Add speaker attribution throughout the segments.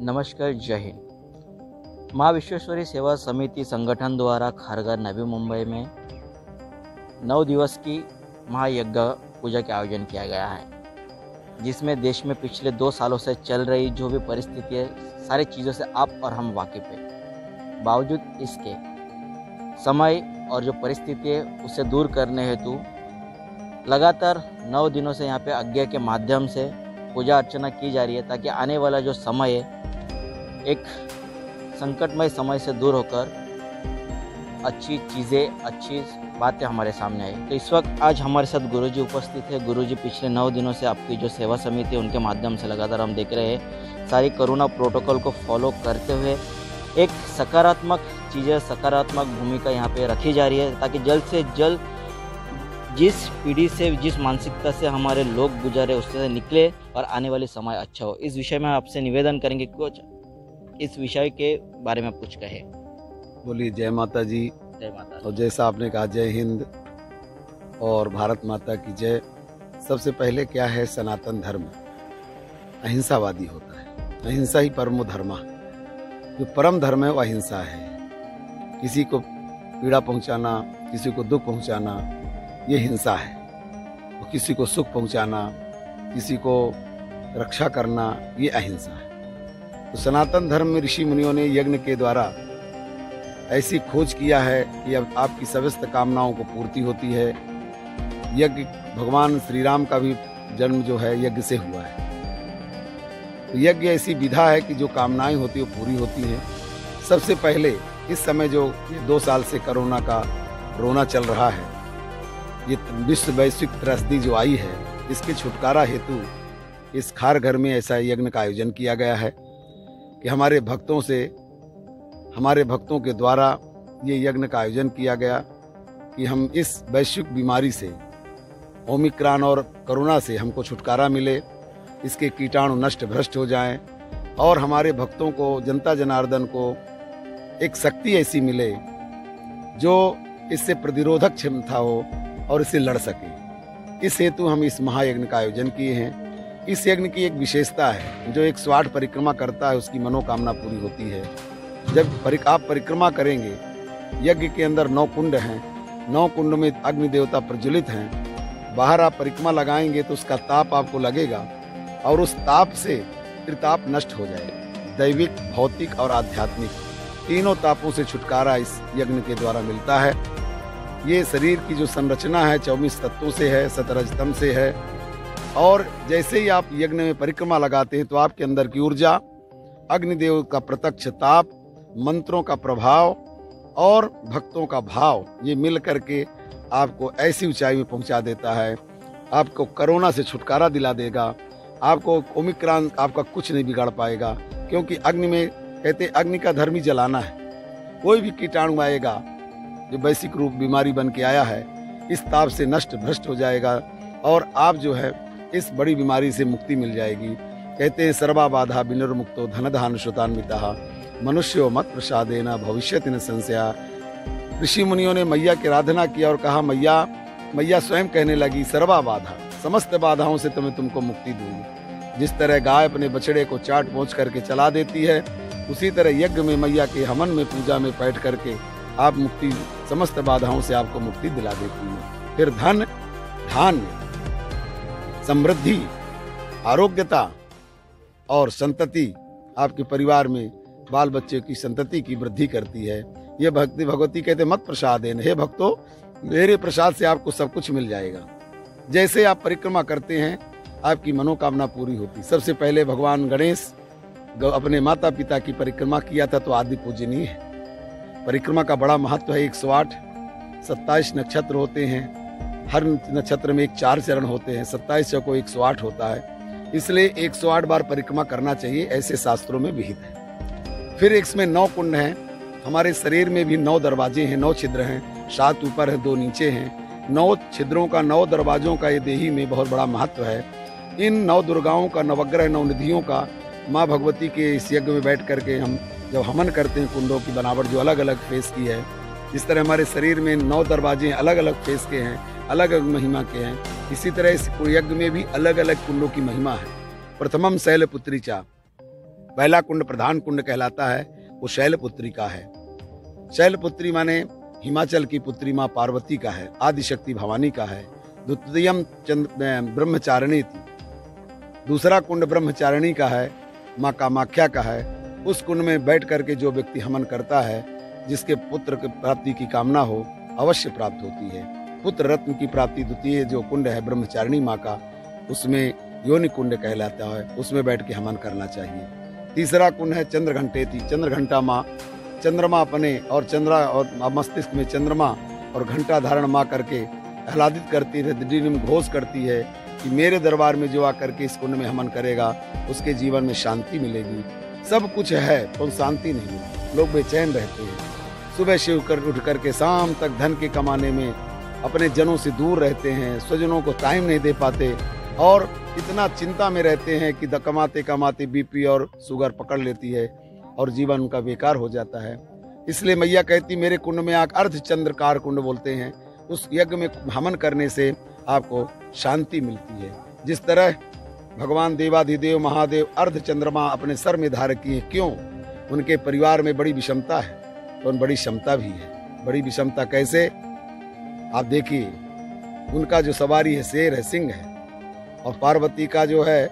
Speaker 1: नमस्कार, जय हिंद। माँ विश्वेश्वरी सेवा समिति संगठन द्वारा खारघर नवी मुंबई में 9 दिवस की महायज्ञ पूजा का आयोजन किया गया है, जिसमें देश में पिछले 2 सालों से चल रही जो भी परिस्थिति है, सारी चीज़ों से आप और हम वाकिफ़ हैं। बावजूद इसके समय और जो परिस्थिति है उसे दूर करने हेतु लगातार 9 दिनों से यहाँ पे यज्ञ के माध्यम से पूजा अर्चना की जा रही है, ताकि आने वाला जो समय है एक संकटमय समय से दूर होकर अच्छी चीज़ें, अच्छी बातें हमारे सामने आई। तो इस वक्त आज हमारे साथ गुरुजी उपस्थित है। गुरुजी पिछले 9 दिनों से आपकी जो सेवा समिति है उनके माध्यम से लगातार हम देख रहे हैं, सारी कोरोना प्रोटोकॉल को फॉलो करते हुए एक सकारात्मक चीज़ें, सकारात्मक भूमिका यहाँ पे रखी जा रही है, ताकि जल्द से जल्द जिस पीढ़ी से, जिस मानसिकता से हमारे लोग गुजरे उससे निकले और आने वाले समय अच्छा हो। इस विषय में आपसे निवेदन करेंगे, कुछ इस विषय के बारे में कुछ कहे।
Speaker 2: बोलिए जय माता जी।
Speaker 1: जय माता।
Speaker 2: और जैसा आपने कहा जय हिंद और भारत माता की जय। सबसे पहले क्या है, सनातन धर्म अहिंसावादी होता है। अहिंसा ही परमो धर्मा। जो परम धर्म है वो अहिंसा है। किसी को पीड़ा पहुंचाना, किसी को दुख पहुंचाना, ये हिंसा है। और किसी को सुख पहुंचाना, किसी को रक्षा करना, ये अहिंसा है। तो सनातन धर्म में ऋषि मुनियों ने यज्ञ के द्वारा ऐसी खोज किया है कि अब आपकी समस्त कामनाओं को पूर्ति होती है। यज्ञ भगवान श्री राम का भी जन्म जो है यज्ञ से हुआ है। तो यज्ञ ऐसी विधा है कि जो कामनाएं होती है वो पूरी होती हैं। सबसे पहले इस समय जो 2 साल से कोरोना का रोना चल रहा है, ये विश्व वैश्विक त्रस्ती जो आई है, इसके छुटकारा हेतु इस खारघर में ऐसा यज्ञ का आयोजन किया गया है कि हमारे भक्तों के द्वारा ये यज्ञ का आयोजन किया गया कि हम इस वैश्विक बीमारी से, ओमिक्रॉन और कोरोना से हमको छुटकारा मिले, इसके कीटाणु नष्ट भ्रष्ट हो जाएं और हमारे भक्तों को, जनता जनार्दन को एक शक्ति ऐसी मिले जो इससे प्रतिरोधक क्षमता हो और इसे लड़ सके। इस हेतु हम इस महायज्ञ का आयोजन किए हैं। इस यज्ञ की एक विशेषता है, जो 108 परिक्रमा करता है उसकी मनोकामना पूरी होती है। जब आप परिक्रमा करेंगे, यज्ञ के अंदर 9 कुंड हैं, 9 कुंड में अग्नि देवता प्रज्वलित हैं। बाहर आप परिक्रमा लगाएंगे तो उसका ताप आपको लगेगा और उस ताप से फिर ताप नष्ट हो जाएगा। दैविक, भौतिक और आध्यात्मिक तीनों तापों से छुटकारा इस यज्ञ के द्वारा मिलता है। ये शरीर की जो संरचना है 24 तत्वों से है, सतरजतम से है। और जैसे ही आप यज्ञ में परिक्रमा लगाते हैं तो आपके अंदर की ऊर्जा, अग्निदेव का प्रत्यक्ष ताप, मंत्रों का प्रभाव और भक्तों का भाव, ये मिल करके आपको ऐसी ऊंचाई में पहुंचा देता है। आपको कोरोना से छुटकारा दिला देगा। आपको ओमिक्रॉन आपका कुछ नहीं बिगाड़ पाएगा, क्योंकि अग्नि में कहते अग्नि का धर्म ही जलाना है। कोई भी कीटाणु आएगा जो वैश्विक रूप बीमारी बन के आया है, इस ताप से नष्ट भ्रष्ट हो जाएगा और आप जो है इस बड़ी बीमारी से मुक्ति मिल जाएगी। कहते हैं सर्वा बाधा विनिर्मुक्तो धनधान श्रुतान्विता मनुष्यो मत प्रसादेन भविष्यति न संशया। ऋषि मुनियों ने मैया की आराधना किया और कहा, मैया स्वयं कहने लगी, सर्वा बाधा, समस्त बाधाओं से तुमको मुक्ति दूंगी। जिस तरह गाय अपने बछड़े को चाट पोंछ करके चला देती है, उसी तरह यज्ञ में मैया के हवन में, पूजा में बैठ करके आप मुक्ति, समस्त बाधाओं से आपको मुक्ति दिला देती है। फिर धन, धान्य, समृद्धि, आरोग्यता और संतति, आपके परिवार में बाल बच्चे की संतति की वृद्धि करती है। ये भक्ति भगवती कहते मत प्रसादेन, हे भक्तों मेरे प्रसाद से आपको सब कुछ मिल जाएगा। जैसे आप परिक्रमा करते हैं आपकी मनोकामना पूरी होती। सबसे पहले भगवान गणेश अपने माता पिता की परिक्रमा किया था, तो आदि पूजनीय है। परिक्रमा का बड़ा महत्व है। 108 27 नक्षत्र होते हैं, हर नक्षत्र में 4 चरण होते हैं, 27 को 108 होता है, इसलिए 108 बार परिक्रमा करना चाहिए, ऐसे शास्त्रों में विहित है। फिर इसमें 9 कुंड हैं। हमारे शरीर में भी 9 दरवाजे हैं, 9 छिद्र हैं, 7 ऊपर है, 2 नीचे हैं। 9 छिद्रों का, 9 दरवाजों का ये देही में बहुत बड़ा महत्व है। इन 9 दुर्गाओं का, नवग्रह 9 निधियों का माँ भगवती के इस यज्ञ में बैठ करके हम जब हवन करते हैं, कुंडों की बनावट जो अलग अलग फेस की है, जिस तरह हमारे शरीर में 9 दरवाजे अलग अलग फेस के हैं, अलग अलग महिमा के हैं, इसी तरह इस यज्ञ में भी अलग अलग कुंडों की महिमा है। प्रथमम शैलपुत्री चा, पहला कुंड प्रधान कुंड कहलाता है, वो शैलपुत्री का है। शैलपुत्री माने हिमाचल की पुत्री माँ पार्वती का है, आदिशक्ति भवानी का है। द्वितीयम ब्रह्मचारिणी थी। दूसरा कुंड ब्रह्मचारिणी का है, माँ कामाख्या का है। उस कुंड में बैठ करके जो व्यक्ति हवन करता है, जिसके पुत्र की प्राप्ति की कामना हो, अवश्य प्राप्त होती है। पुत्र रत्न की प्राप्ति द्वितीय जो कुंड है ब्रह्मचारिणी माँ का, उसमें योनि कुंड कहलाता है, उसमें बैठ के हवन करना चाहिए। तीसरा कुंड है चंद्रघंटेति। चंद्रघंटा माँ, चंद्रमा अपने और चंद्रा और मस्तिष्क में चंद्रमा और घंटा धारण माँ करके आह्लादित करती है, दिव्य घोष करती है कि मेरे दरबार में जो आकर के इस कुंड में हवन करेगा उसके जीवन में शांति मिलेगी। सब कुछ है तो शांति नहीं मिलती, लोग बेचैन रहते हैं। सुबह से उठ करके शाम तक धन के कमाने में अपने जनों से दूर रहते हैं, स्वजनों को टाइम नहीं दे पाते और इतना चिंता में रहते हैं कि कमाते कमाते बीपी और शुगर पकड़ लेती है और जीवन उनका बेकार हो जाता है। इसलिए मैया कहती मेरे कुंड में आकर, अर्धचंद्रकार कुंड बोलते हैं, उस यज्ञ में हवन करने से आपको शांति मिलती है। जिस तरह भगवान देवाधिदेव महादेव अर्धचंद्रमा अपने सर में धारण किए, क्यों? उनके परिवार में बड़ी विषमता है तो बड़ी क्षमता भी है। बड़ी विषमता कैसे? आप देखिए, उनका जो सवारी है शेर है, सिंह है, और पार्वती का जो है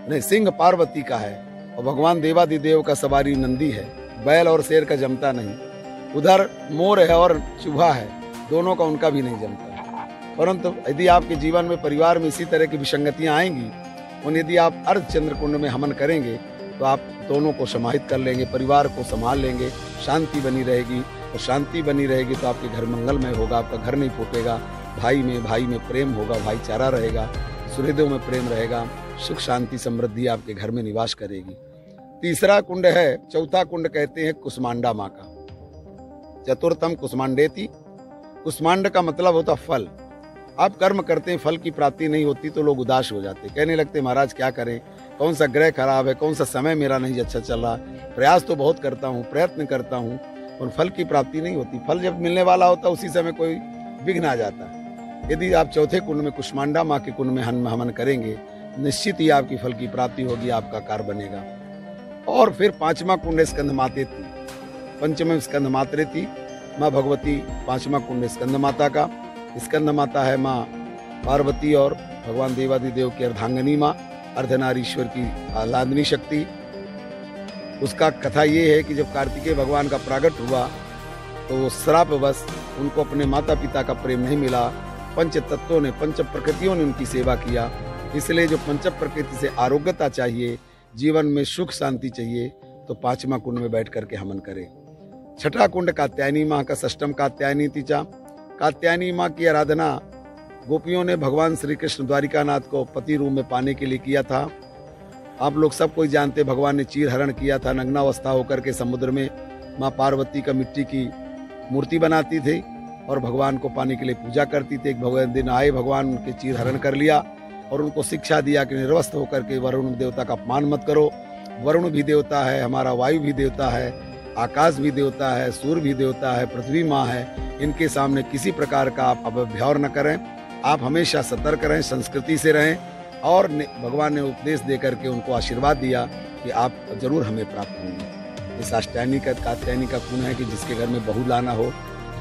Speaker 2: नहीं, सिंह पार्वती का है और भगवान देवाधिदेव का सवारी नंदी है। बैल और शेर का जमता नहीं। उधर मोर है और चूहा है, दोनों का उनका भी नहीं जमता। परंतु यदि आपके जीवन में परिवार में इसी तरह की विसंगतियां आएंगी और यदि आप अर्धचंद्र कुंड में हवन करेंगे तो आप दोनों को समाहित कर लेंगे, परिवार को संभाल लेंगे, शांति बनी रहेगी। और शांति बनी रहेगी तो आपके घर मंगलमय होगा, आपका घर नहीं फूटेगा, भाई में प्रेम होगा, भाईचारा रहेगा, सुहृदों में प्रेम रहेगा, सुख शांति समृद्धि आपके घर में निवास करेगी। तीसरा कुंड है, चौथा कुंड कहते हैं कुष्मांडा माँ का। चतुर्थम कुष्मांडेति। कुष्मांड का मतलब होता फल। आप कर्म करते हैं, फल की प्राप्ति नहीं होती तो लोग उदास हो जाते, कहने लगते महाराज क्या करें, कौन सा ग्रह खराब है, कौन सा समय मेरा नहीं अच्छा चल रहा, प्रयास तो बहुत करता हूँ, प्रयत्न करता हूँ और फल की प्राप्ति नहीं होती। फल जब मिलने वाला होता उसी समय कोई विघ्न आ जाता है। यदि आप चौथे कुंड में कुष्मांडा माँ के कुंड में हवन करेंगे, निश्चित ही आपकी फल की प्राप्ति होगी, आपका कार्य बनेगा। और फिर पांचवा कुंड स्कंद माते थी, पंचम स्कंद मात्रे थी माँ भगवती। पांचवा कुंड स्कंद माता का। स्कंद माता है माँ पार्वती और भगवान देवाधिदेव की अर्धांगनी माँ, अर्धनारीश्वर की आह्लादनी शक्ति। उसका कथा ये है कि जब कार्तिकेय भगवान का प्रागट हुआ तो वो श्रापवश उनको अपने माता पिता का प्रेम नहीं मिला। पंच तत्वों ने, पंच प्रकृतियों ने उनकी सेवा किया। इसलिए जो पंच प्रकृति से आरोग्यता चाहिए, जीवन में सुख शांति चाहिए, तो पांचवा कुंड में बैठ करके हवन करें। छठा कुंड कात्यायनी माँ का। षष्टम कात्यायनी तिचा। कात्यायनी माँ की आराधना गोपियों ने भगवान श्री कृष्ण द्वारिकानाथ को पति रूप में पाने के लिए किया था। आप लोग सब कोई जानते, भगवान ने चीर हरण किया था, नग्नावस्था होकर के समुद्र में माँ पार्वती का मिट्टी की मूर्ति बनाती थी और भगवान को पाने के लिए पूजा करती थी। एक भगवान दिन आए, भगवान उनके चीर हरण कर लिया और उनको शिक्षा दिया कि निर्वस्त्र होकर के वरुण देवता का अपमान मत करो। वरुण भी देवता है, हमारा वायु भी देवता है, आकाश भी देवता है, सूर्य भी देवता है, पृथ्वी माँ है। इनके सामने किसी प्रकार का आप अपव्यवहार न करें, आप हमेशा सतर्क रहें, संस्कृति से रहें। और भगवान ने उपदेश दे करके उनको आशीर्वाद दिया कि आप जरूर हमें प्राप्त होंगे। इस कात्यायनी का कुंड है कि जिसके घर में बहू लाना हो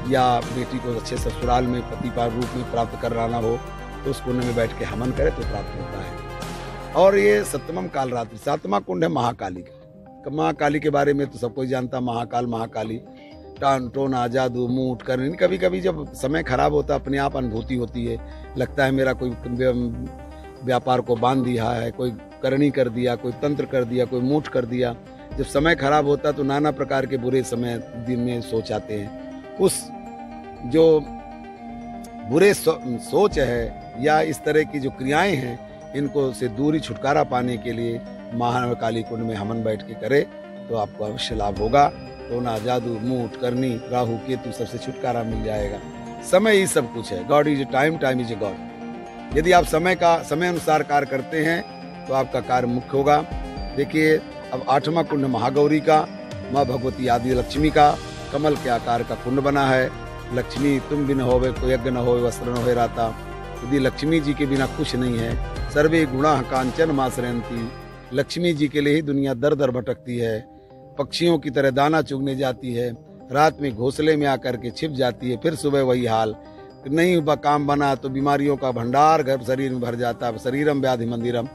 Speaker 2: या बेटी को अच्छे ससुराल में पति पार रूप में प्राप्त कराना हो तो उस कुंड में बैठ के हवन करे तो प्राप्त होता है। और ये सप्तमम काल रात्रि। सातवां कुंड है महाकाली का। महाकाली के बारे में तो सब कोई जानता, महाकाल महाकाली, टोना जादू मूठ करनी। कभी कभी जब समय खराब होता अपने आप अनुभूति होती है, लगता है मेरा कोई व्यापार को बांध दिया है, कोई करनी कर दिया, कोई तंत्र कर दिया, कोई मूठ कर दिया। जब समय खराब होता तो नाना प्रकार के बुरे समय दिन में सोच आते हैं। उस जो बुरे सोच है या इस तरह की जो क्रियाएं हैं, इनको से दूरी छुटकारा पाने के लिए महाकाली कुंड में हवन बैठ के करे तो आपको अवश्य लाभ होगा। टोना जादू मूठ करनी राहु केतु सबसे छुटकारा मिल जाएगा। समय ही सब कुछ है। God is a time, time is a god. यदि आप समय अनुसार कार्य करते हैं तो आपका कार्य मुख्य होगा। देखिए, अब आठवां कुंड महागौरी का, माँ भगवती आदि लक्ष्मी का। कमल के आकार का कुंड बना है। लक्ष्मी तुम बिन होवे कोई यज्ञ न होवे वस्त्र न होवे राता। यदि लक्ष्मी जी के बिना कुछ नहीं है। सर्वे गुणा कांचन मासरंती लक्ष्मी जी के लिए ही दुनिया दर दर भटकती है। पक्षियों की तरह दाना चुगने जाती है, रात में घोंसले में आकर के छिप जाती है, फिर सुबह वही हाल। नहीं काम बना तो बीमारियों का भंडार घर शरीर में भर जाता है। शरीरम व्याधि मंदिरम।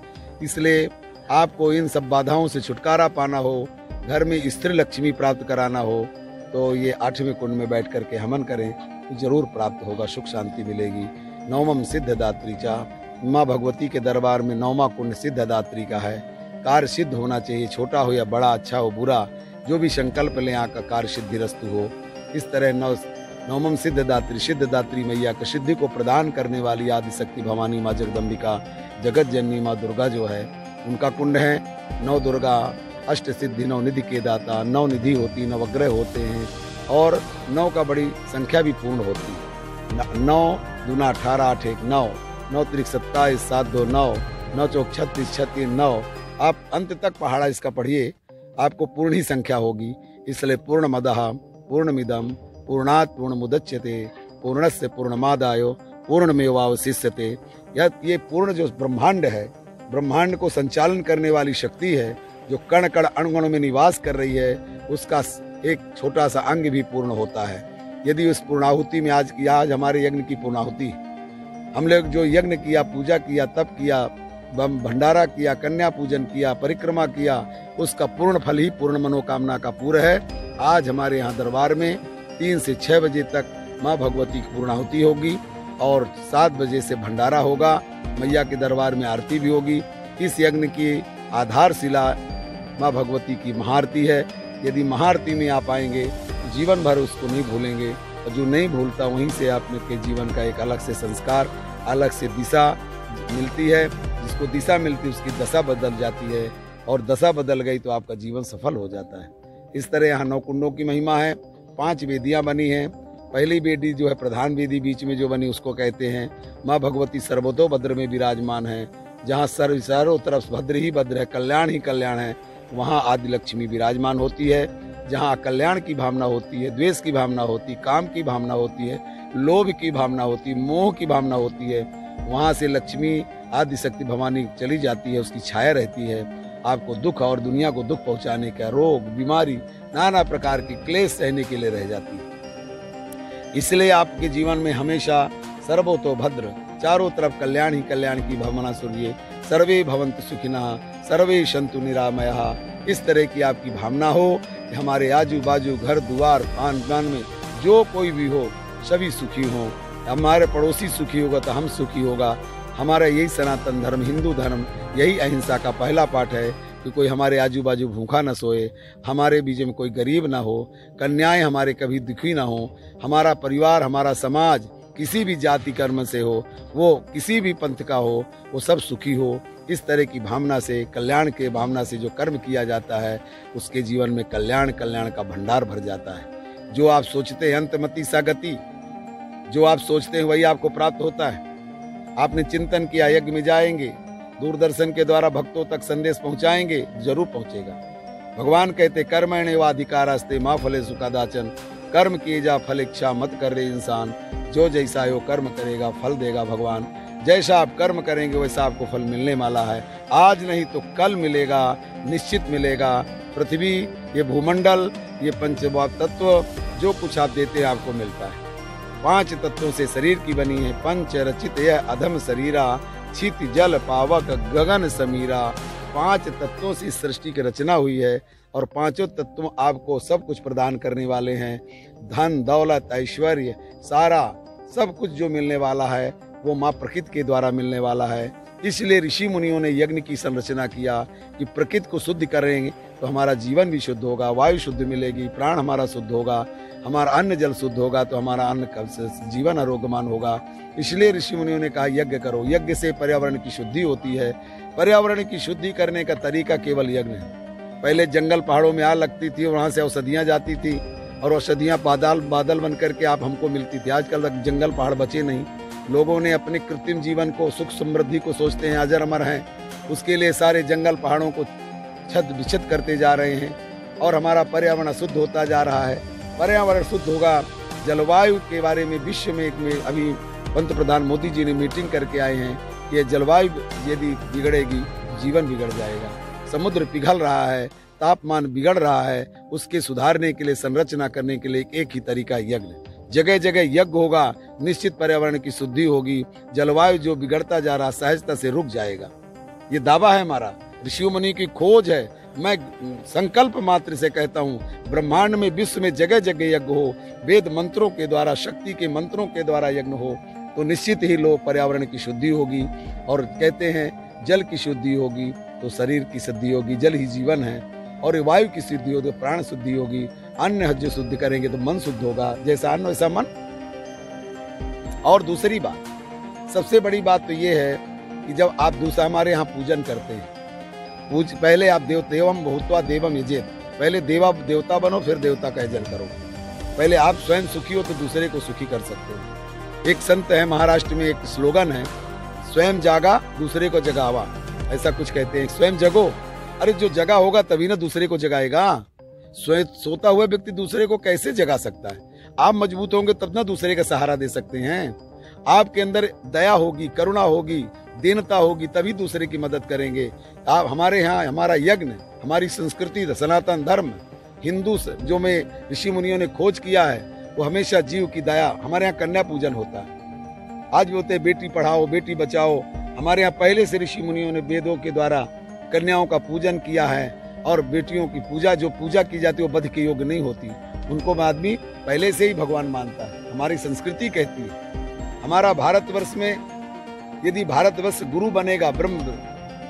Speaker 2: इसलिए आपको इन सब बाधाओं से छुटकारा पाना हो, घर में स्त्री लक्ष्मी प्राप्त कराना हो, तो ये 8वें कुंड में बैठ करके हवन करें तो जरूर प्राप्त होगा, सुख शांति मिलेगी। 9वां सिद्धदात्री चा, माँ भगवती के दरबार में 9वां कुंड सिद्धदात्री का है। कार्य सिद्ध होना चाहिए, छोटा हो या बड़ा, अच्छा हो बुरा, जो भी संकल्प लें आपका कार्य सिद्धिरस्तु हो। इस तरह 9वां सिद्धदात्री मैया का सिद्धि को प्रदान करने वाली आदिशक्ति भवानी माँ जगदम्बिका, जगत जननी माँ दुर्गा जो है, उनका कुंड है। 9 दुर्गा, अष्ट सिद्धि, 9 निधि के दाता, 9 निधि होती, 9 नवग्रह होते हैं और 9 का बड़ी संख्या भी पूर्ण होती है। 9 दूना 18, 8 1 9, 9 त्रिक 27, 7 2 9, 9 चौक 36, 36 9। आप अंत तक पहाड़ा इसका पढ़िए, आपको पूर्ण ही संख्या होगी। इसलिए पूर्णमदः पूर्णमिदं पूर्णात् पूर्णमुदच्यते पूर्णस्य पूर्णमादाय पूर्णमेवावशिष्यते। ये पूर्ण जो ब्रह्मांड है, ब्रह्मांड को संचालन करने वाली शक्ति है, जो कण कण अणुगणों में निवास कर रही है, उसका एक छोटा सा अंग भी पूर्ण होता है। यदि उस पूर्णाहुति में आज हमारे यज्ञ की पूर्णाहुति, हम लोग जो यज्ञ किया, पूजा किया, तप किया, भंडारा किया, कन्या पूजन किया, परिक्रमा किया, उसका पूर्ण फल ही पूर्ण मनोकामना का पूर्ण है। आज हमारे यहाँ दरबार में 3 से 6 बजे तक माँ भगवती की पूर्णाहुति होगी और 7 बजे से भंडारा होगा। मैया के दरबार में आरती भी होगी। इस यज्ञ की आधारशिला माँ भगवती की महाआरती है। यदि महाआरती में आप आएंगे तो जीवन भर उसको नहीं भूलेंगे, और जो नहीं भूलता वहीं से आपने के जीवन का एक अलग से संस्कार, अलग से दिशा मिलती है। जिसको दिशा मिलती है उसकी दशा बदल जाती है, और दशा बदल गई तो आपका जीवन सफल हो जाता है। इस तरह यहाँ 9 कुंडों की महिमा है। 5 वेदियाँ बनी हैं। पहली वेदी जो है प्रधान वेदी बीच में जो बनी उसको कहते हैं माँ भगवती सर्वतो भद्र में विराजमान है। जहाँ चारों तरफ भद्र ही भद्र है, कल्याण ही कल्याण है, वहाँ आदि लक्ष्मी विराजमान होती है। जहाँ कल्याण की भावना होती है, द्वेष की भावना होती है, काम की भावना होती है, लोभ की भावना होती है, मोह की भावना होती है, वहाँ से लक्ष्मी आदिशक्ति भवानी चली जाती है, उसकी छाया रहती है। आपको दुख और दुनिया को दुख पहुँचाने का, रोग बीमारी नाना प्रकार की क्लेश सहने के लिए रह जाती है। इसलिए आपके जीवन में हमेशा सर्वतो भद्र, चारों तरफ कल्याण ही कल्याण की भावना सुनिए। सर्वे भवन्तु सुखिनः सर्वे सन्तु निरामयाः। इस तरह की आपकी भावना हो कि हमारे आजू बाजू घर द्वार आन बान में जो कोई भी हो सभी सुखी हों। हमारे पड़ोसी सुखी होगा तो हम सुखी होगा। हमारा यही सनातन धर्म, हिंदू धर्म, यही अहिंसा का पहला पाठ है कि कोई हमारे आजू बाजू भूखा न सोए, हमारे बीच में कोई गरीब ना हो, कन्याएं हमारे कभी दुखी ना हो, हमारा परिवार, हमारा समाज किसी भी जाति कर्म से हो, वो किसी भी पंथ का हो, वो सब सुखी हो। इस तरह की भावना से, कल्याण के भावना से जो कर्म किया जाता है उसके जीवन में कल्याण का भंडार भर जाता है। जो आप सोचते हैं अंतमति सा गति, जो आप सोचते हैं वही आपको प्राप्त होता है। आपने चिंतन किया, यज्ञ में जाएंगे, दूरदर्शन के द्वारा भक्तों तक संदेश पहुंचाएंगे, जरूर पहुंचेगा। भगवान कहते कर्मण्येवाधिकारस्ते मा फलेषु कदाचन। कर्म किए जा फल इच्छा मत कर रहे इंसान, जो जैसा हो कर्म करेगा फल देगा भगवान। जैसा आप कर्म करेंगे वैसा आपको फल मिलने वाला है। आज नहीं तो कल मिलेगा, निश्चित मिलेगा। पृथ्वी, ये भूमंडल, ये पंचभौतिक तत्व, जो कुछ आप देते हैं आपको मिलता है। 5 तत्वों से शरीर की बनी है। पंच रचित यह अधम शरीरा, छित जल पावक गगन समीरा। 5 तत्वों से इस सृष्टि की रचना हुई है और 5 तत्व आपको सब कुछ प्रदान करने वाले हैं। धन दौलत ऐश्वर्य सारा सब कुछ जो मिलने वाला है वो माँ प्रकृति के द्वारा मिलने वाला है। इसलिए ऋषि मुनियों ने यज्ञ की संरचना किया कि प्रकृति को शुद्ध करेंगे तो हमारा जीवन भी शुद्ध होगा, वायु शुद्ध मिलेगी, प्राण हमारा शुद्ध होगा, हमारा अन्न जल शुद्ध होगा तो हमारा अन्न जीवन आरोग्यमान होगा। इसलिए ऋषि मुनियों ने कहा यज्ञ करो। यज्ञ से पर्यावरण की शुद्धि होती है। पर्यावरण की शुद्धि करने का तरीका केवल यज्ञ है। पहले जंगल पहाड़ों में आग लगती थी, वहां से औषधियां जाती थी और औषधियां बादल बन करके आप हमको मिलती थी। आजकल तक जंगल पहाड़ बचे नहीं। लोगों ने अपने कृत्रिम जीवन को, सुख समृद्धि को सोचते हैं अजर अमर हैं, उसके लिए सारे जंगल पहाड़ों को छत विच्छेद करते जा रहे हैं और हमारा पर्यावरण शुद्ध होता जा रहा है। पर्यावरण शुद्ध होगा। जलवायु के बारे में विश्व में अभी पंतप्रधान मोदी जी ने मीटिंग करके आए हैं कि जलवायु यदि बिगड़ेगी जीवन बिगड़ जाएगा। समुद्र पिघल रहा है, तापमान बिगड़ रहा है, उसके सुधारने के लिए, संरचना करने के लिए एक ही तरीका यज्ञ। जगह जगह यज्ञ होगा, निश्चित पर्यावरण की शुद्धि होगी, जलवायु जो बिगड़ता जा रहा सहजता से रुक जाएगा। ये दावा है हमारा, ऋषियों मुनि की खोज है। मैं संकल्प मात्र से कहता हूँ, ब्रह्मांड में, विश्व में जगह जगह यज्ञ हो, वेद मंत्रों के द्वारा, शक्ति के मंत्रों के द्वारा यज्ञ हो, तो निश्चित ही लोग पर्यावरण की शुद्धि होगी। और कहते हैं जल की शुद्धि होगी तो शरीर की शुद्धि होगी, जल ही जीवन है। और वायु की शुद्धि होगी तो प्राण शुद्धि होगी। अन्न जो शुद्ध करेंगे तो मन शुद्ध होगा, जैसा अन्न वैसा मन। और दूसरी बात, सबसे बड़ी बात तो ये है कि जब आप दूसरा हमारे यहाँ पूजन करते हैं, पहले आप देवम भूत्वा देवम यजेत, पहले देवता बनो फिर देवता का यजन करो। पहले आप स्वयं सुखी हो तो दूसरे को सुखी कर सकते हो। एक संत है महाराष्ट्र में, एक स्लोगन है, स्वयं जागा दूसरे को जगावा, ऐसा कुछ कहते हैं। स्वयं जगो, अरे जो जगा होगा तभी ना दूसरे को जगाएगा। स्वयं सोता हुआ व्यक्ति दूसरे को कैसे जगा सकता है? आप मजबूत होंगे तब ना दूसरे का सहारा दे सकते हैं। आपके अंदर दया होगी, करुणा होगी, दीनता होगी, तभी दूसरे की मदद करेंगे आप। हमारे यहाँ हमारा यज्ञ, हमारी संस्कृति, सनातन धर्म, हिंदू जो में ऋषि मुनियों ने खोज किया है, वो हमेशा जीव की दया। हमारे यहाँ कन्या पूजन होता है, आज भी होते हैं, बेटी पढ़ाओ बेटी बचाओ। हमारे यहाँ पहले से ऋषि मुनियों ने वेदों के द्वारा कन्याओं का पूजन किया है। और बेटियों की पूजा, जो पूजा की जाती है वो वध के योग्य नहीं होती, उनको आदमी पहले से ही भगवान मानता है। हमारी संस्कृति कहती है, हमारा भारतवर्ष में यदि भारतवर्ष गुरु बनेगा, ब्रह्म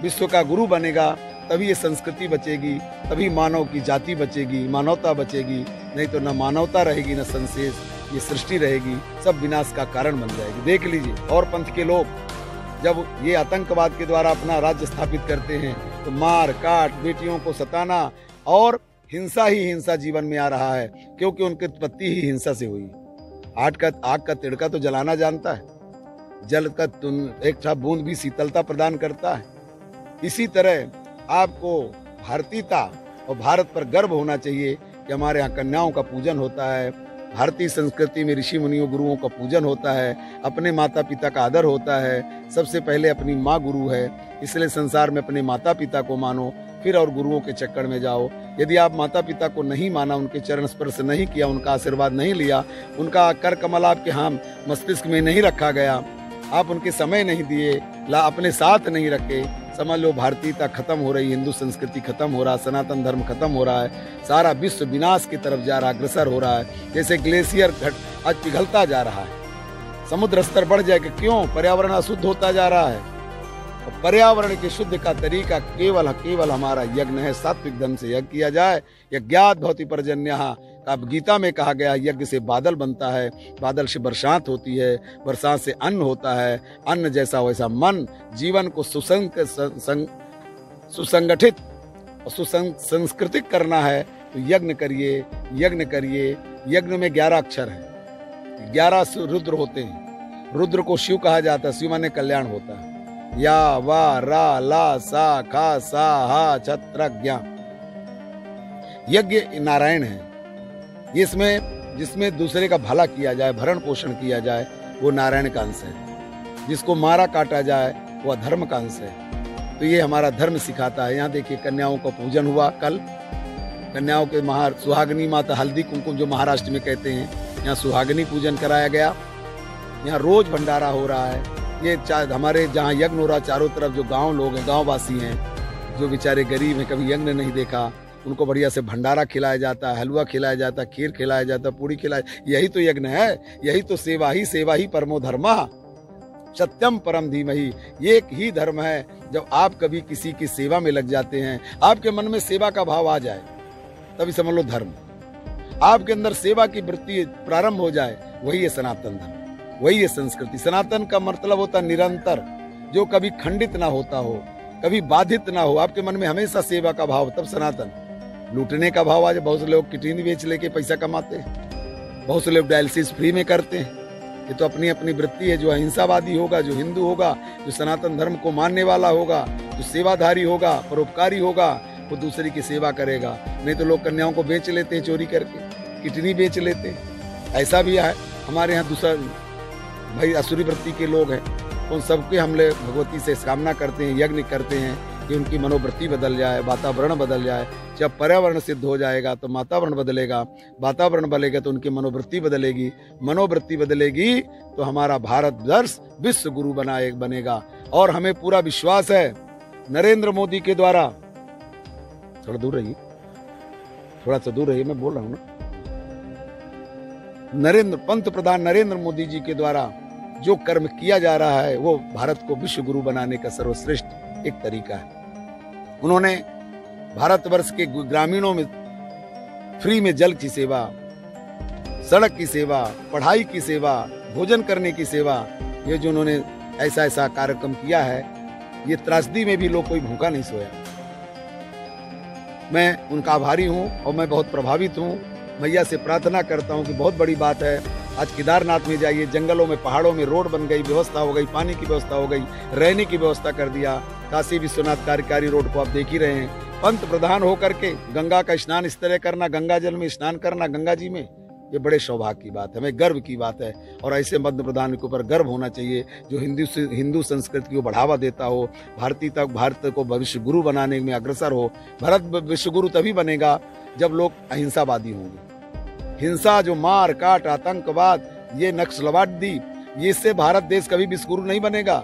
Speaker 2: विश्व का गुरु बनेगा, तभी ये संस्कृति बचेगी, तभी मानव की जाति बचेगी, मानवता बचेगी। नहीं तो न मानवता रहेगी न संशेष, ये सृष्टि रहेगी, सब विनाश का कारण बन जाएगी। देख लीजिए, और पंथ के लोग जब ये आतंकवाद के द्वारा अपना राज्य स्थापित करते हैं तो मार काट, बेटियों को सताना और हिंसा ही हिंसा जीवन में आ रहा है, क्योंकि उनकी उत्पत्ति ही हिंसा से हुई। आग का तिड़का तो जलाना जानता है, जल का एक बूंद भी शीतलता प्रदान करता है। इसी तरह आपको भारतीयता और भारत पर गर्व होना चाहिए कि हमारे यहाँ कन्याओं का पूजन होता है। भारतीय संस्कृति में ऋषि मुनियों गुरुओं का पूजन होता है, अपने माता पिता का आदर होता है। सबसे पहले अपनी माँ गुरु है, इसलिए संसार में अपने माता पिता को मानो, फिर और गुरुओं के चक्कर में जाओ। यदि आप माता पिता को नहीं माना, उनके चरण स्पर्श नहीं किया, उनका आशीर्वाद नहीं लिया, उनका कर कमल आपके हाथ मस्तिष्क में नहीं रखा गया, आप उनके समय नहीं दिए, अपने साथ नहीं रखे, समझ लो भारतीयता खत्म हो रही, हिंदू संस्कृति खत्म हो रहा, सनातन धर्म खत्म हो रहा है, सारा विश्व विनाश की तरफ जा रहा, अग्रसर हो रहा है। जैसे ग्लेशियर आज पिघलता जा रहा है, समुद्र स्तर बढ़ जाएगा। क्यों? पर्यावरण अशुद्ध होता जा रहा है। और पर्यावरण के शुद्ध का तरीका केवल हमारा यज्ञ है। सात्विक ढंग से यज्ञ किया जाए। यज्ञात् भवति पर्जन्यः, अब गीता में कहा गया, यज्ञ से बादल बनता है, बादल से बरसात होती है, बरसात से अन्न होता है, अन्न जैसा वैसा मन। जीवन को सुसंगठित और सुसंस्कृतिक करना है तो यज्ञ करिए, यज्ञ करिए। यज्ञ में 11 अक्षर हैं, 11 रुद्र होते हैं। रुद्र को शिव कहा जाता है, शिव माने कल्याण होता है। या वा रा ला सा खा सा हा छत्र ज्ञा। यज्ञ नारायण है, जिसमें दूसरे का भला किया जाए, भरण पोषण किया जाए, वो नारायण का अंश है। जिसको मारा काटा जाए वो अधर्म का अंश है। तो ये हमारा धर्म सिखाता है। यहाँ देखिए, कन्याओं का पूजन हुआ कल। कन्याओं के सुहागनी माता, हल्दी कुमकुम जो महाराष्ट्र में कहते हैं, यहाँ सुहागनी पूजन कराया गया। यहाँ रोज भंडारा हो रहा है। ये हमारे जहाँ यज्ञ हो रहा, चारों तरफ जो गाँव लोग हैं, गाँववासी हैं, जो बेचारे गरीब हैं, कभी यज्ञ नहीं देखा, उनको बढ़िया से भंडारा खिलाया जाता है, हलवा खिलाया जाता है, खीर खिलाया जाता है, पूड़ी खिलाया। यही तो यज्ञ है, यही तो सेवा ही परमो धर्मः सत्यम परम धीमहि। ये एक ही धर्म है। जब आप कभी किसी की सेवा में लग जाते हैं, आपके मन में सेवा का भाव आ जाए, तभी समझ लो धर्म। आपके अंदर सेवा की वृत्ति प्रारंभ हो जाए, वही है सनातन धर्म, वही है संस्कृति। सनातन का मतलब होता निरंतर, जो कभी खंडित ना होता हो, कभी बाधित ना हो। आपके मन में हमेशा सेवा का भाव, तब सनातन। लूटने का भाव आज बहुत से लोग किडनी बेच लेके पैसा कमाते हैं, बहुत से लोग डायलिसिस फ्री में करते हैं। ये तो अपनी अपनी वृत्ति है। जो अहिंसावादी होगा, जो हिंदू होगा, जो सनातन धर्म को मानने वाला होगा, जो सेवाधारी होगा, परोपकारी होगा, वो दूसरे की सेवा करेगा। नहीं तो लोग कन्याओं को बेच लेते हैं, चोरी करके किडनी बेच लेते हैं। ऐसा भी है हमारे यहाँ। दूसरा भाई असुरी वृत्ति के लोग हैं, उन सबके हम लोग भगवती से कामना करते हैं, यज्ञ करते हैं कि उनकी मनोवृत्ति बदल जाए, वातावरण बदल जाए। जब पर्यावरण सिद्ध हो जाएगा तो वातावरण बदलेगा, वातावरण बदलेगा तो उनकी मनोवृत्ति बदलेगी, मनोवृत्ति बदलेगी तो हमारा भारत वर्ष विश्व गुरु बनेगा। और हमें पूरा विश्वास है नरेंद्र मोदी के द्वारा, थोड़ा दूर रहिए, थोड़ा सा दूर रहिए, मैं बोल रहा हूं ना, पंत प्रधान नरेंद्र मोदी जी के द्वारा जो कर्म किया जा रहा है वो भारत को विश्व गुरु बनाने का सर्वश्रेष्ठ एक तरीका है। उन्होंने भारतवर्ष के ग्रामीणों में फ्री में जल की सेवा, सड़क की सेवा, पढ़ाई की सेवा, भोजन करने की सेवा, ये जो उन्होंने ऐसा ऐसा कार्यक्रम किया है, ये त्रासदी में भी लोग कोई भूखा नहीं सोया। मैं उनका आभारी हूँ और मैं बहुत प्रभावित हूँ। मैया से प्रार्थना करता हूँ कि बहुत बड़ी बात है, आज केदारनाथ में जाइए, जंगलों में पहाड़ों में रोड बन गई, व्यवस्था हो गई, पानी की व्यवस्था हो गई, रहने की व्यवस्था कर दिया। काशी विश्वनाथ कार्यकारी रोड को आप देख ही रहे हैं। पंत प्रधान होकर के गंगा का स्नान इस तरह करना, गंगा जल में स्नान करना, गंगा जी में, ये बड़े सौभाग्य की बात है, हमें गर्व की बात है। और ऐसे पंत प्रधान के ऊपर गर्व होना चाहिए जो हिंदू संस्कृति को बढ़ावा देता हो, भारत को भविष्य गुरु बनाने में अग्रसर हो। भारत विश्व गुरु तभी बनेगा जब लोग अहिंसावादी होंगे। हिंसा, जो मार काट, आतंकवाद, ये नक्सलवादी, ये इससे भारत देश कभी विश्व गुरु नहीं बनेगा।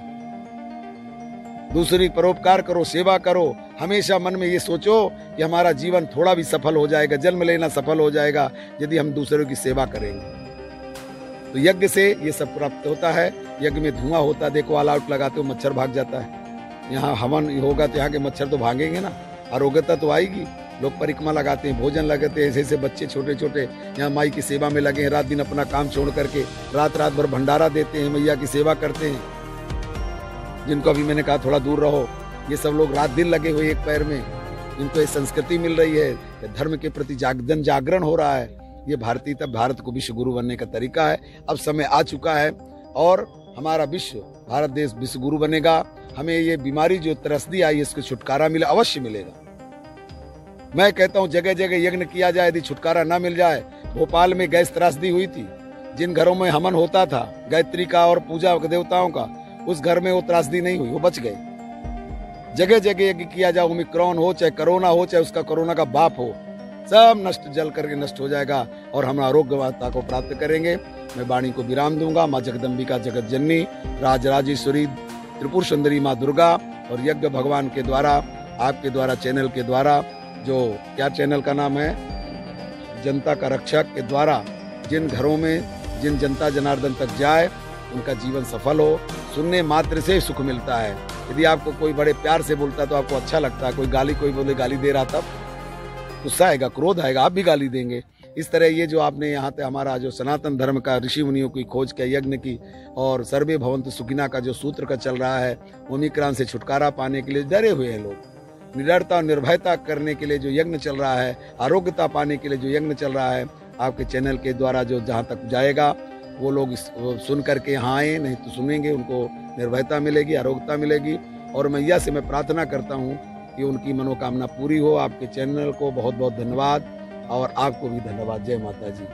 Speaker 2: दूसरी परोपकार करो, सेवा करो, हमेशा मन में ये सोचो कि हमारा जीवन थोड़ा भी सफल हो जाएगा, जन्म लेना सफल हो जाएगा यदि हम दूसरों की सेवा करेंगे। तो यज्ञ से ये सब प्राप्त होता है। यज्ञ में धुआं होता है, देखो ऑल आउट लगाते हो मच्छर भाग जाता है। यहाँ हवन होगा तो यहाँ के मच्छर तो भागेंगे ना, आरोग्यता तो आएगी। लोग परिक्रमा लगाते हैं, भोजन लगाते हैं, ऐसे बच्चे छोटे छोटे यहाँ माई की सेवा में लगे हैं, रात दिन अपना काम छोड़ करके रात भर भंडारा देते हैं, मैया की सेवा करते हैं। जिनको अभी मैंने कहा थोड़ा दूर रहो, ये सब लोग रात दिन लगे हुए एक पैर में, जिनको ये संस्कृति मिल रही है, धर्म के प्रति जागरण हो रहा है। ये भारत को विश्व गुरु बनने का तरीका है। अब समय आ चुका है और हमारा भारत देश विश्व गुरु बनेगा। हमें ये बीमारी जो त्रस्ती आई, इसको छुटकारा मिले, अवश्य मिलेगा। मैं कहता हूँ जगह जगह यज्ञ किया जाए, यदि छुटकारा ना मिल जाए। भोपाल में गैस त्रासदी हुई थी, जिन घरों में हवन होता था गायत्री का और पूजा देवताओं का, उस घर में वो त्रासदी नहीं हुई, वो बच गए। जगह जगह यज्ञ किया जाए, ओमिक्रॉन हो चाहे कोरोना हो चाहे उसका कोरोना का बाप हो, सब नष्ट जल करके नष्ट हो जाएगा और हम आरोग्यवता को प्राप्त करेंगे। मैं वाणी को विराम दूंगा। माँ जगदम्बिका, जगत जननी, राजराजेश्वरी, त्रिपुर सुंदरी माँ दुर्गा और यज्ञ भगवान के द्वारा, आपके द्वारा, चैनल के द्वारा, जो क्या चैनल का नाम है, जनता का रक्षक के द्वारा, जिन घरों में जिन जनता जनार्दन तक जाए उनका जीवन सफल हो। सुनने मात्र से सुख मिलता है। यदि आपको कोई बड़े प्यार से बोलता है तो आपको अच्छा लगता है। कोई बोले गाली दे रहा, तब गुस्सा आएगा, क्रोध आएगा, आप भी गाली देंगे। इस तरह ये जो आपने यहाँ पे हमारा जो सनातन धर्म का ऋषि मुनियों की खोज के यज्ञ की और सर्वे भवन्तु सुखिनः का जो सूत्र का चल रहा है, ओमिक्रॉन से छुटकारा पाने के लिए डरे हुए हैं लोग, निडरता और निर्भयता करने के लिए जो यज्ञ चल रहा है, आरोग्यता पाने के लिए जो यज्ञ चल रहा है, आपके चैनल के द्वारा जो जहाँ तक जाएगा वो लोग सुन करके यहाँ आए, नहीं तो सुनेंगे, उनको निर्भयता मिलेगी, आरोग्यता मिलेगी। और मैया से मैं प्रार्थना करता हूँ कि उनकी मनोकामना पूरी हो। आपके चैनल को बहुत बहुत धन्यवाद और आपको भी धन्यवाद। जय माता जी।